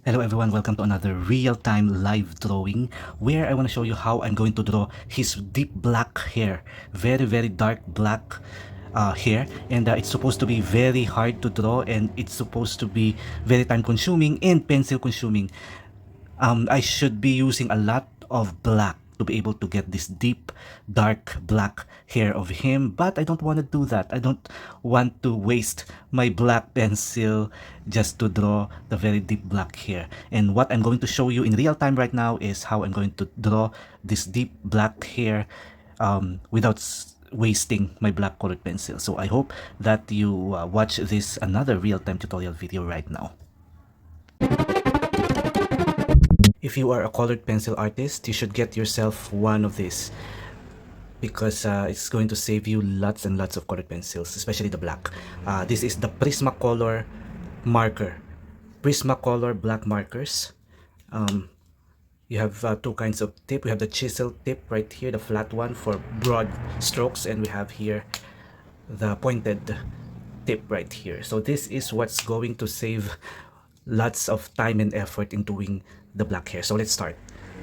Hello everyone, welcome to another real-time live drawing where I want to show you how I'm going to draw his deep black hair. Very dark black hair, and it's supposed to be very hard to draw, and it's supposed to be very time consuming and pencil consuming. I should be using a lot of black to be able to get this deep dark black hair of him, but I don't want to do that. I don't want to waste my black pencil just to draw the very deep black hair. And what I'm going to show you in real time right now is how I'm going to draw this deep black hair without wasting my black colored pencil. So I hope that you watch this another real-time tutorial video right now. If you are a colored pencil artist, you should get yourself one of these because it's going to save you lots and lots of colored pencils, especially the black. This is the Prismacolor marker, Prismacolor Black markers. You have two kinds of tip. We have the chisel tip right here, the flat one for broad strokes, and we have here the pointed tip right here. So this is what's going to save lots of time and effort in doing the black hair. So let's start.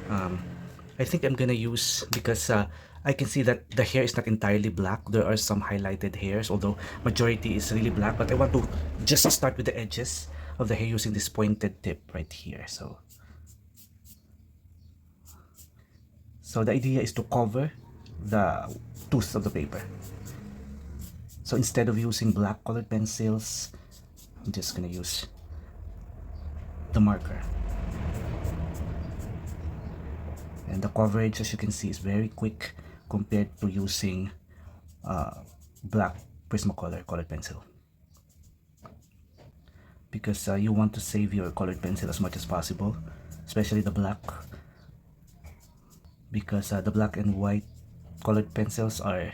I think I'm gonna use, because I can see that the hair is not entirely black. There are some highlighted hairs, although majority is really black, but I want to just start with the edges of the hair using this pointed tip right here. So the idea is to cover the tooth of the paper. So instead of using black colored pencils, I'm just gonna use the marker. And the coverage, as you can see, is very quick compared to using black Prismacolor colored pencil, because you want to save your colored pencil as much as possible, especially the black, because the black and white colored pencils are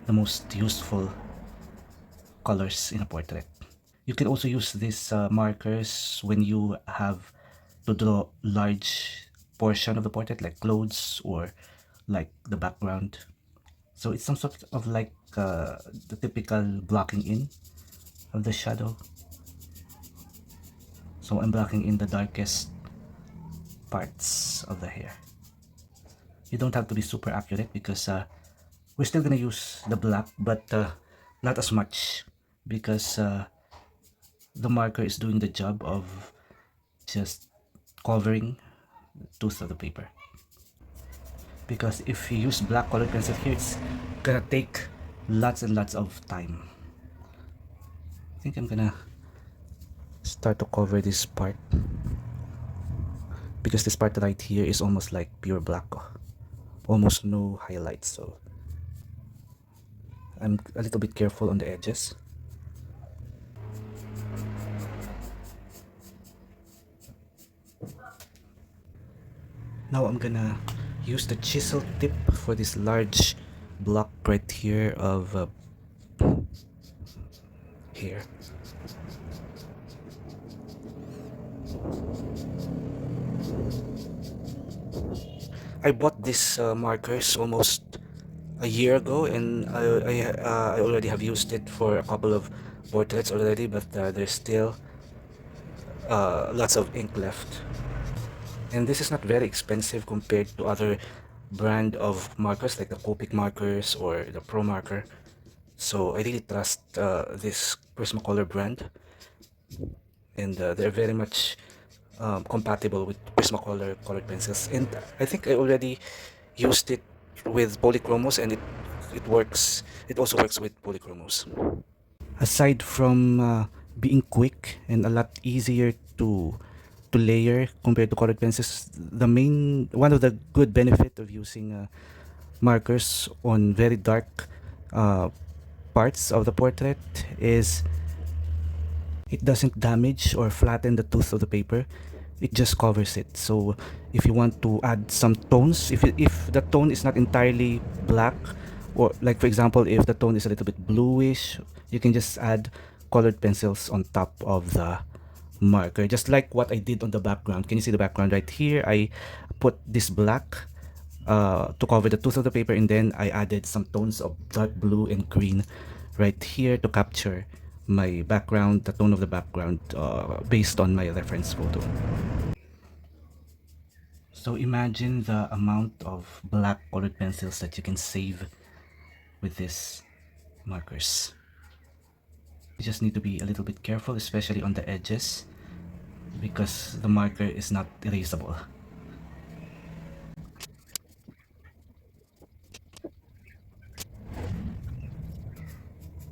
the most useful colors in a portrait. You can also use these markers when you have to draw large portion of the portrait, like clothes or like the background. So it's some sort of like the typical blocking in of the shadow. So I'm blocking in the darkest parts of the hair. You don't have to be super accurate because we're still gonna use the black, but not as much, because the marker is doing the job of just covering the tooth of the paper. Because if you use black colored pencil here, it's gonna take lots and lots of time. I think I'm gonna start to cover this part, because this part right here is almost like pure black, almost no highlights, so I'm a little bit careful on the edges. Now I'm gonna use the chisel tip for this large block right here of hair. I bought these markers almost a year ago, and I already have used it for a couple of portraits already, but there's still lots of ink left. And this is not very expensive compared to other brand of markers like the Copic markers or the Pro marker. So I really trust this Prismacolor brand, and they're very much compatible with Prismacolor colored pencils. And I think I already used it with polychromos, and it works. It also works with polychromos. Aside from being quick and a lot easier to layer compared to colored pencils, one of the good benefit of using markers on very dark parts of the portrait is it doesn't damage or flatten the tooth of the paper. It just covers it. So if you want to add some tones, if the tone is not entirely black, or like for example if the tone is a little bit bluish, you can just add colored pencils on top of the marker, just like what I did on the background. Can you see the background right here? I put this black to cover the tooth of the paper, and then I added some tones of dark blue and green right here to capture my background, the tone of the background, based on my reference photo. So imagine the amount of black colored pencils that you can save with these markers. You just need to be a little bit careful, especially on the edges, because the marker is not erasable.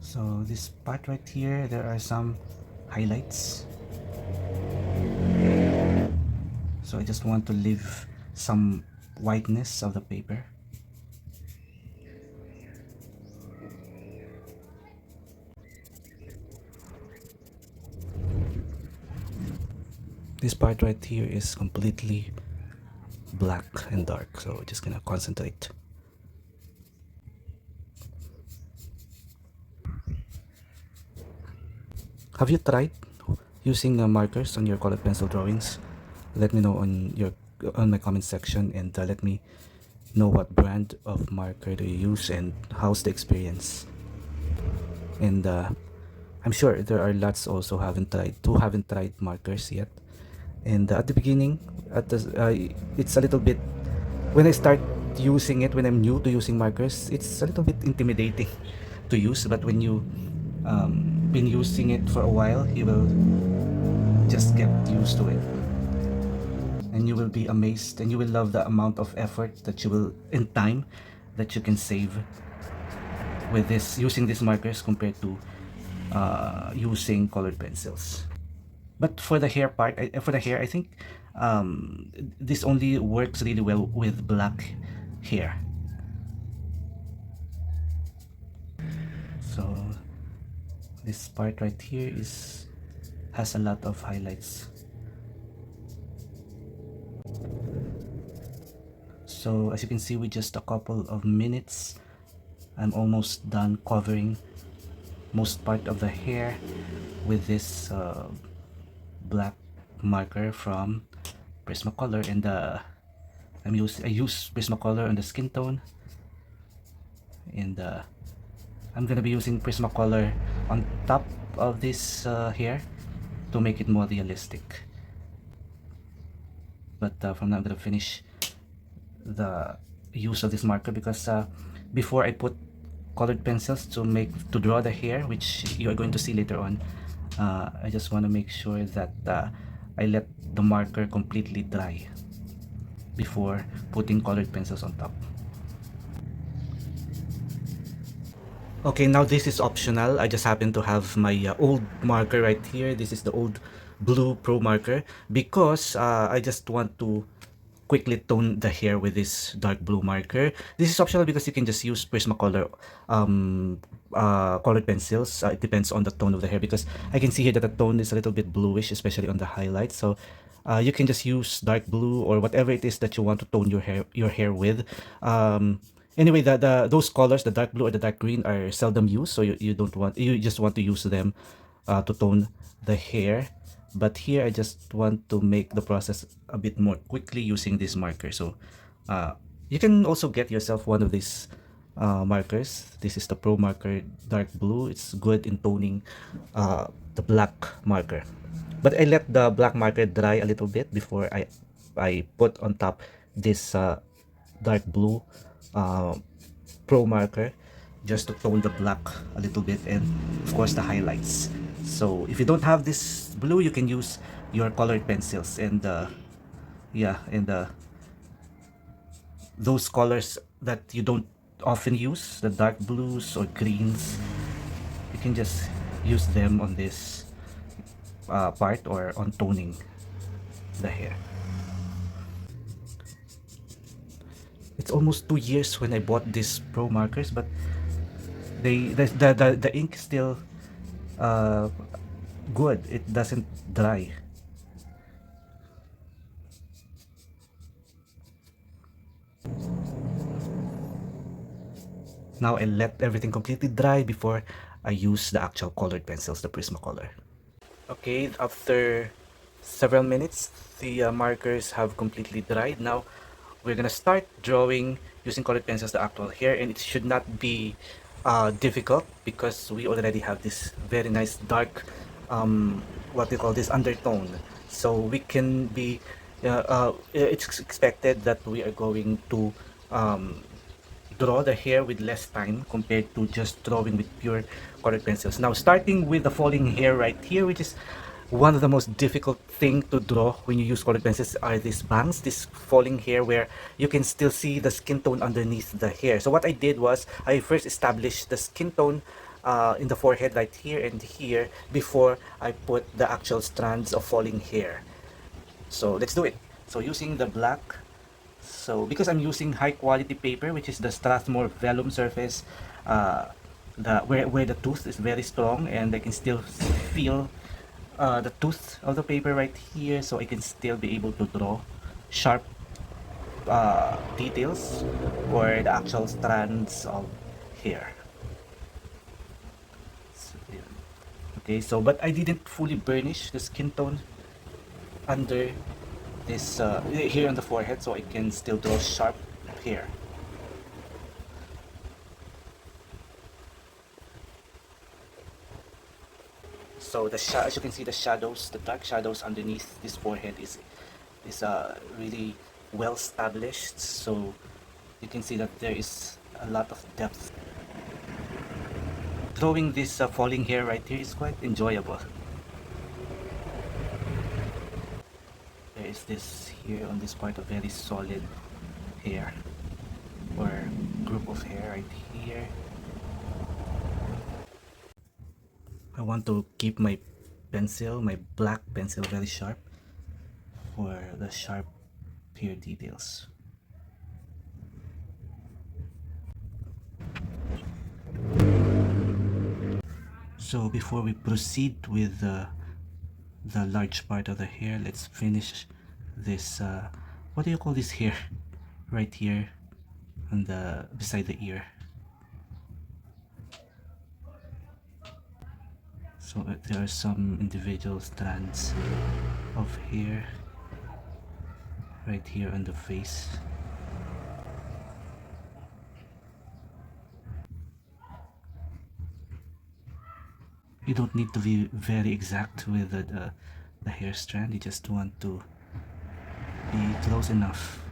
So this part right here, there are some highlights. So I just want to leave some whiteness of the paper. This part right here is completely black and dark, so we're just gonna concentrate. Have you tried using markers on your colored pencil drawings? Let me know on my comment section, and let me know what brand of marker do you use and how's the experience. And I'm sure there are lots also haven't tried markers yet. And at the beginning, it's a little bit, when I start using it, when I'm new to using markers, it's a little bit intimidating to use. But when you been using it for a while, you will just get used to it, and you will be amazed, and you will love the amount of effort that you will, in time, that you can save with this, using these markers compared to using colored pencils. But for the hair part, for the hair, I think this only works really well with black hair. So this part right here has a lot of highlights. So as you can see, with just a couple of minutes, I'm almost done covering most part of the hair with this black marker from Prismacolor. And I use Prismacolor on the skin tone, and I'm gonna be using Prismacolor on top of this hair to make it more realistic. But from now I'm gonna finish the use of this marker, because before I put colored pencils to draw the hair, which you are going to see later on, I just want to make sure that I let the marker completely dry before putting colored pencils on top. Okay, now this is optional. I just happen to have my old marker right here. This is the old blue pro marker, because I just want to quickly tone the hair with this dark blue marker. This is optional because you can just use Prismacolor colored pencils. It depends on the tone of the hair, because I can see here that the tone is a little bit bluish, especially on the highlights. So you can just use dark blue or whatever it is that you want to tone your hair with. Anyway, those colors, the dark blue or the dark green, are seldom used, so you just want to use them to tone the hair. But here I just want to make the process a bit more quickly using this marker. So you can also get yourself one of these markers. This is the Pro Marker Dark Blue. It's good in toning the black marker. But I let the black marker dry a little bit before I put on top this dark blue Pro Marker, just to tone the black a little bit, and of course the highlights. So if you don't have this blue, you can use your colored pencils, and yeah, and those colors that you don't often use, the dark blues or greens, you can just use them on this part, or on toning the hair. It's almost 2 years when I bought these pro markers, but the ink is still uh, good. It doesn't dry. Now I let everything completely dry before I use the actual colored pencils, the Prismacolor. Okay, after several minutes, the markers have completely dried. Now we're gonna start drawing using colored pencils the actual hair, and it should not be difficult because we already have this very nice dark what we call this undertone, so we can be it's expected that we are going to um, draw the hair with less time compared to just drawing with pure colored pencils. Now starting with the falling hair right here, which is one of the most difficult thing to draw when you use colored pencils, are these bangs, this falling hair where you can still see the skin tone underneath the hair. So what I did was I first established the skin tone in the forehead right here and here before I put the actual strands of falling hair. So let's do it. So using the black, so because I'm using high quality paper, which is the Strathmore Vellum Surface, where the tooth is very strong and I can still feel the tooth of the paper right here, so I can still be able to draw sharp details or the actual strands of hair. So, yeah. Okay, so but I didn't fully burnish the skin tone under this here on the forehead, so I can still draw sharp hair. So as you can see, the shadows, the dark shadows underneath this forehead is really well established. So you can see that there is a lot of depth. Drawing this falling hair right here is quite enjoyable. There is this here on this part, a very solid hair or group of hair right here. I want to keep my pencil, my black pencil, very sharp for the sharp hair details. So before we proceed with the large part of the hair, let's finish this what do you call this hair right here on the beside the ear. So there are some individual strands of hair right here on the face. You don't need to be very exact with the hair strand, you just want to be close enough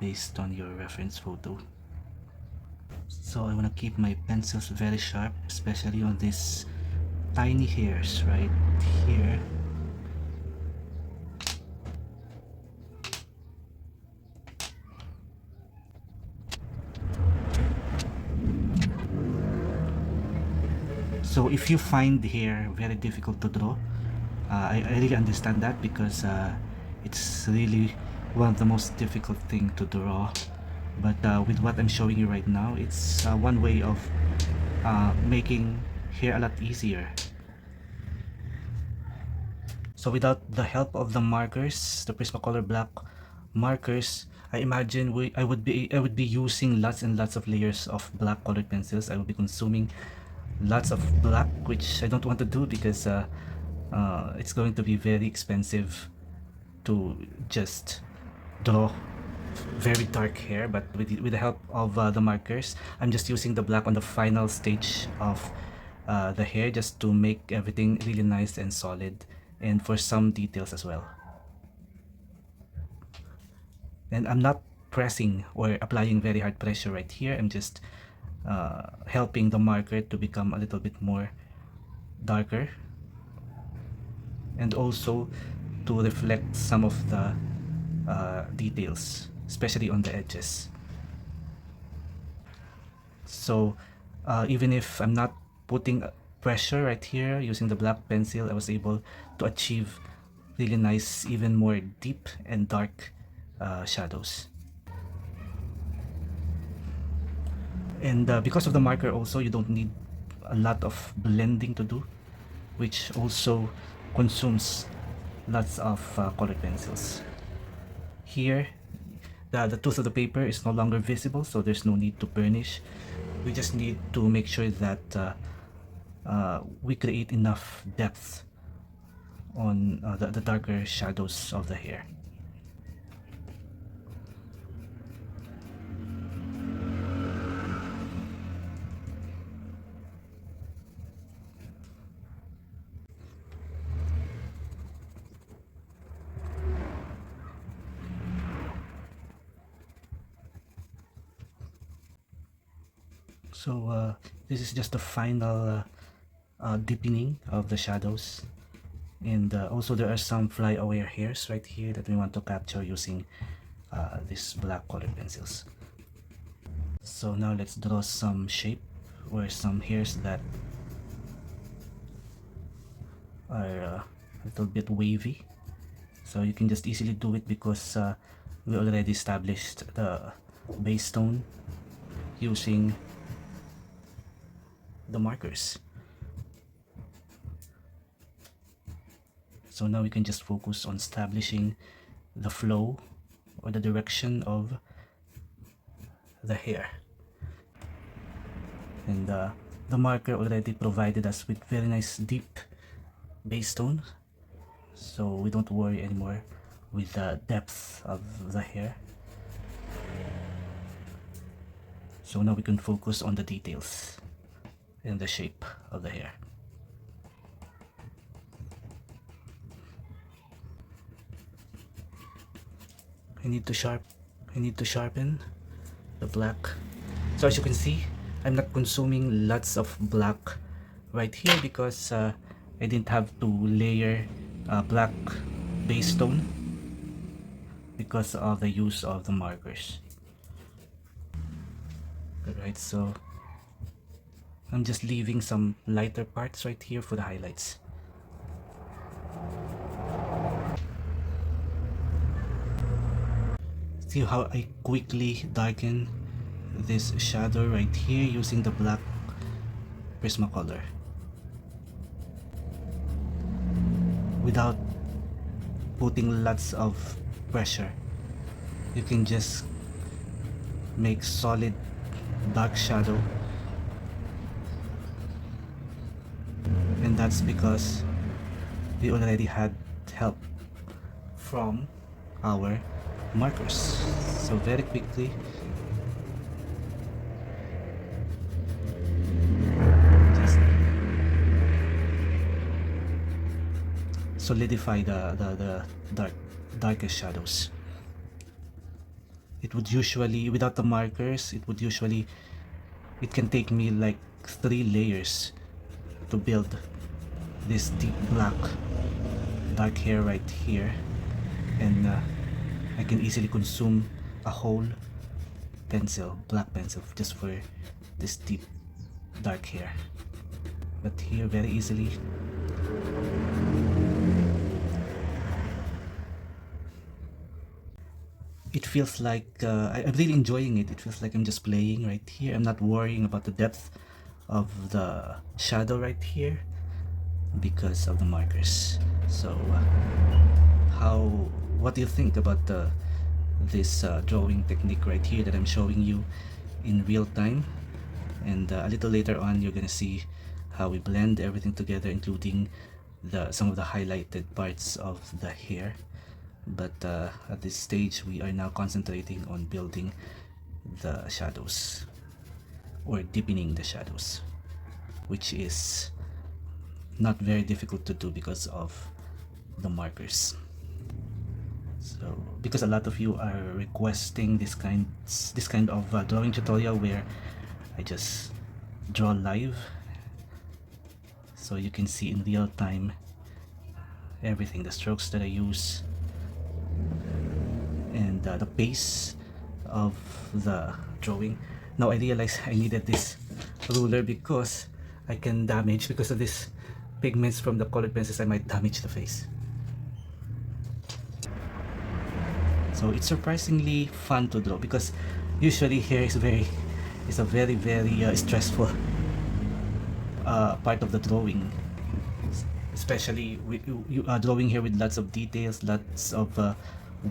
based on your reference photo. So I want to keep my pencils very sharp, especially on these tiny hairs right here. So if you find hair very difficult to draw, I really understand that, because it's really one of the most difficult thing to draw. But with what I'm showing you right now, it's one way of making hair a lot easier. So without the help of the markers, the Prismacolor Black markers, I imagine I would be using lots and lots of layers of black colored pencils. I will be consuming lots of black, which I don't want to do because it's going to be very expensive to just draw very dark hair. But with the help of the markers, I'm just using the black on the final stage of the hair, just to make everything really nice and solid, and for some details as well. And I'm not pressing or applying very hard pressure right here. I'm just helping the marker to become a little bit more darker, and also to reflect some of the details, especially on the edges. So even if I'm not putting pressure right here using the black pencil, I was able to achieve really nice, even more deep and dark shadows. And because of the marker also, you don't need a lot of blending to do, which also consumes lots of colored pencils. Here, the tooth of the paper is no longer visible, so there's no need to burnish. We just need to make sure that we create enough depth on the darker shadows of the hair. So this is just the final deepening of the shadows, and also there are some flyaway hairs right here that we want to capture using these black color pencils. So now let's draw some shape or some hairs that are a little bit wavy. So you can just easily do it because we already established the base tone using the markers. So now we can just focus on establishing the flow or the direction of the hair. And the marker already provided us with very nice deep base tone, so we don't worry anymore with the depth of the hair. So now we can focus on the details and the shape of the hair. I need to sharpen the black. So as you can see, I'm not consuming lots of black right here because I didn't have to layer black base tone because of the use of the markers. Alright, so I'm just leaving some lighter parts right here for the highlights. See how I quickly darken this shadow right here using the black Prismacolor without putting lots of pressure. You can just make solid dark shadow, and that's because we already had help from our markers. So very quickly just solidify the darkest shadows. It would usually, without the markers, it can take me like 3 layers to build this deep black dark hair right here, and I can easily consume a whole pencil, black pencil, just for this deep dark hair. But here very easily it feels like I'm really enjoying it. It feels like I'm just playing right here. I'm not worrying about the depth of the shadow right here because of the markers. So what do you think about this drawing technique right here that I'm showing you in real time? And a little later on you're gonna see how we blend everything together, including some of the highlighted parts of the hair. But at this stage we are now concentrating on building the shadows or deepening the shadows, which is not very difficult to do because of the markers. So because a lot of you are requesting this kind of drawing tutorial where I just draw live, so you can see in real time everything, the strokes that I use and the pace of the drawing. Now I realize I needed this ruler because I can damage, because of this pigments from the colored pencils, I might damage the face. So it's surprisingly fun to draw because usually hair is a very stressful part of the drawing, especially you are drawing here with lots of details, lots of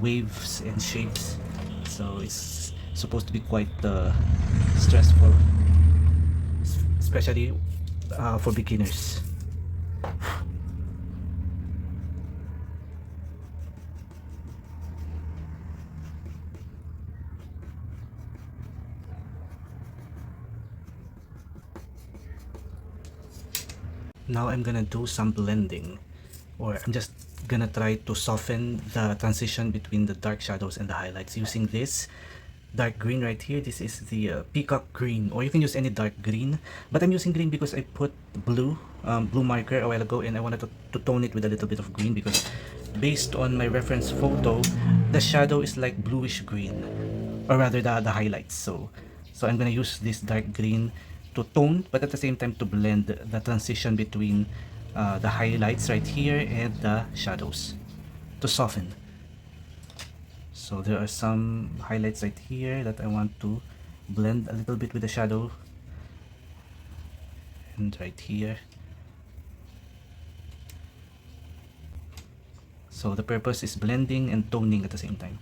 waves and shapes, so it's supposed to be quite stressful, especially for beginners. Now I'm gonna do some blending, or I'm just gonna try to soften the transition between the dark shadows and the highlights using this dark green right here. This is the peacock green, or you can use any dark green, but I'm using green because I put blue blue marker a while ago, and I wanted to tone it with a little bit of green, because based on my reference photo, the shadow is like bluish green, or rather the highlights. So I'm gonna use this dark green to tone, but at the same time to blend the transition between the highlights right here and the shadows, to soften. So there are some highlights right here that I want to blend a little bit with the shadow, and right here. So the purpose is blending and toning at the same time.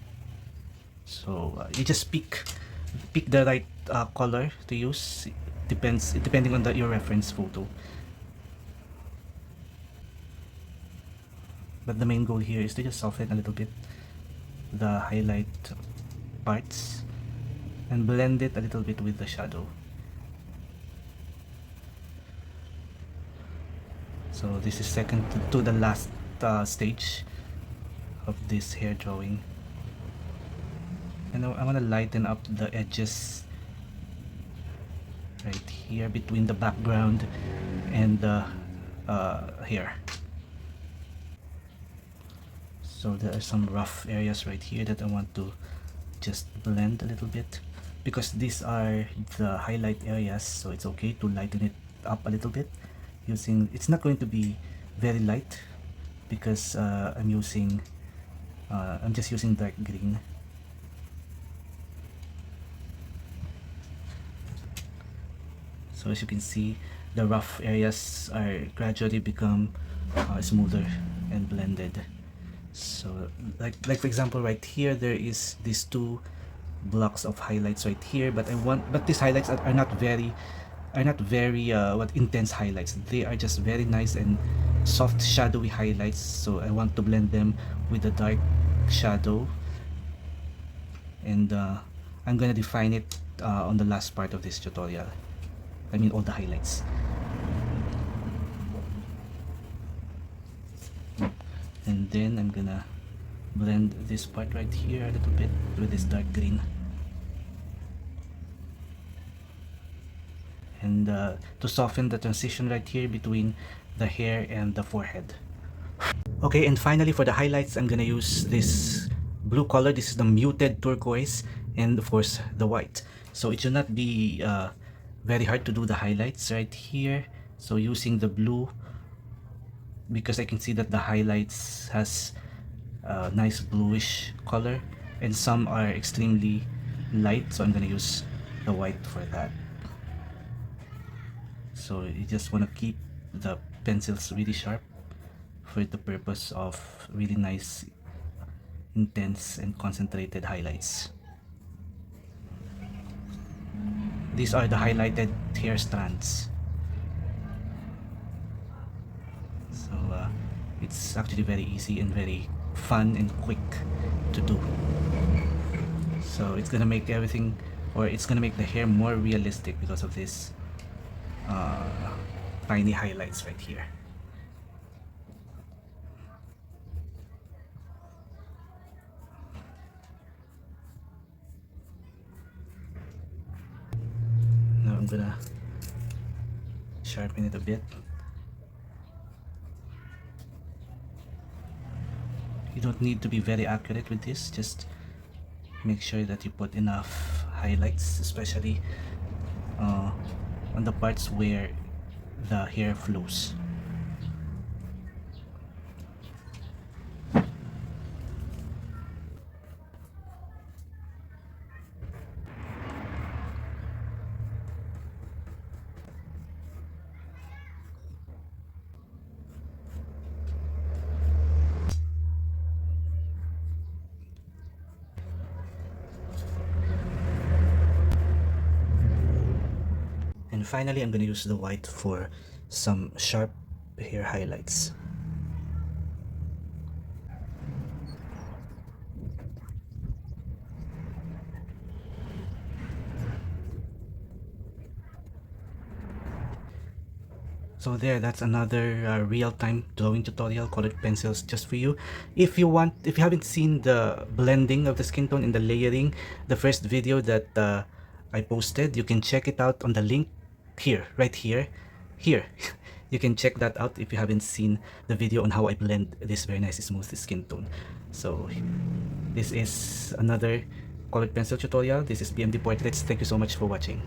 So you just pick the right color to use. Depending on your reference photo. But the main goal here is to just soften a little bit the highlight parts and blend it a little bit with the shadow. So this is second to the last stage of this hair drawing, and I want to lighten up the edges right here between the background and the hair. So there are some rough areas right here that I want to just blend a little bit, because these are the highlight areas, so it's okay to lighten it up a little bit using, it's not going to be very light because I'm just using dark green. So as you can see, the rough areas are gradually become smoother and blended. So like for example, right here there is these two blocks of highlights right here, but these highlights are not very what intense highlights. They are just very nice and soft shadowy highlights, so I want to blend them with the dark shadow, and I'm gonna define it on the last part of this tutorial. I mean all the highlights. And then I'm gonna blend this part right here a little bit with this dark green, and to soften the transition right here between the hair and the forehead. Okay, and finally for the highlights, I'm gonna use this blue color. This is the muted turquoise, and of course the white. So it should not be very hard to do the highlights right here. So using the blue, because I can see that the highlights has a nice bluish color, and some are extremely light, so I'm gonna use the white for that. So you just want to keep the pencils really sharp for the purpose of really nice, intense and concentrated highlights. These are the highlighted hair strands. So it's actually very easy and very fun and quick to do. So it's gonna make everything, or it's gonna make the hair more realistic because of this uh, tiny highlights right here. Now I'm gonna sharpen it a bit. You don't need to be very accurate with this, just make sure that you put enough highlights, especially on the parts where the hair flows. And finally, I'm going to use the white for some sharp hair highlights. So there, that's another real-time drawing tutorial, colored pencils just for you. If you haven't seen the blending of the skin tone and the layering, the first video that I posted, you can check it out on the link here, right here, here. You can check that out if you haven't seen the video on how I blend this very nice smooth skin tone. So this is another colored pencil tutorial. This is PMD Portraits. Thank you so much for watching.